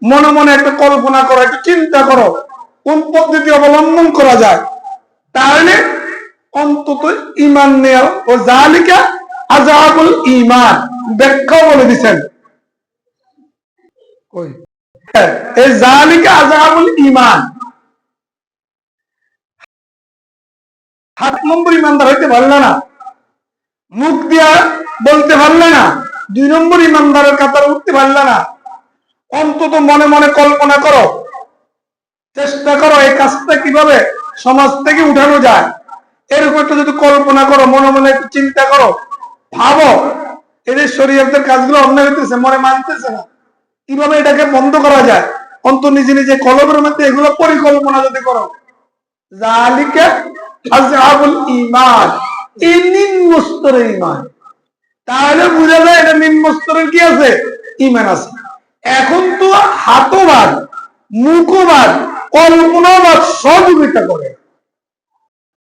মনে মনে একটা কল্পনা করো, একটা চিন্তা করো কোন পদ্ধতি অবলম্বন করা যায়, তাহলে অন্তত ঈমান নেওয়া। ও যালিকা আযাবুল ঈমান, ব্যাখ্যা বলে দিবেন কই এই যালিকা আযাবুল ঈমান। 7 নম্বর ঈমানদার হইতে পারলে না, মুখ দিয়া বলতে পারলে না, 2 নম্বর ঈমানদারের কাতারে উঠতে পারলে না, অন্তত মনে মনে কল্পনা করো, চেষ্টা করো এই কাজটা কিভাবে সমাজ থেকে উঠানো যায়। এরকম একটা যদি কল্পনা করো, মনে মনে একটু চিন্তা করো, ভাবো এদের শরীয়তের কাজগুলো অন্যায় হইতেছে, মনে মানতেছে না, কিভাবে এটাকে বন্ধ করা যায়, অন্তত নিজে নিজে কলমের মধ্যে এগুলো পরিকল্পনা যদি করো, যালিকা আযাবুল ঈমান, এই নিম্ন স্তরের ঈমান, তাহলে বুঝা যায় এটা নিম্ন স্তরের কি আছে, ঈমান আছে। এখন তো হাতবাদ, মুখবাদ, কল্পনাবাদ সহযোগিতা করে।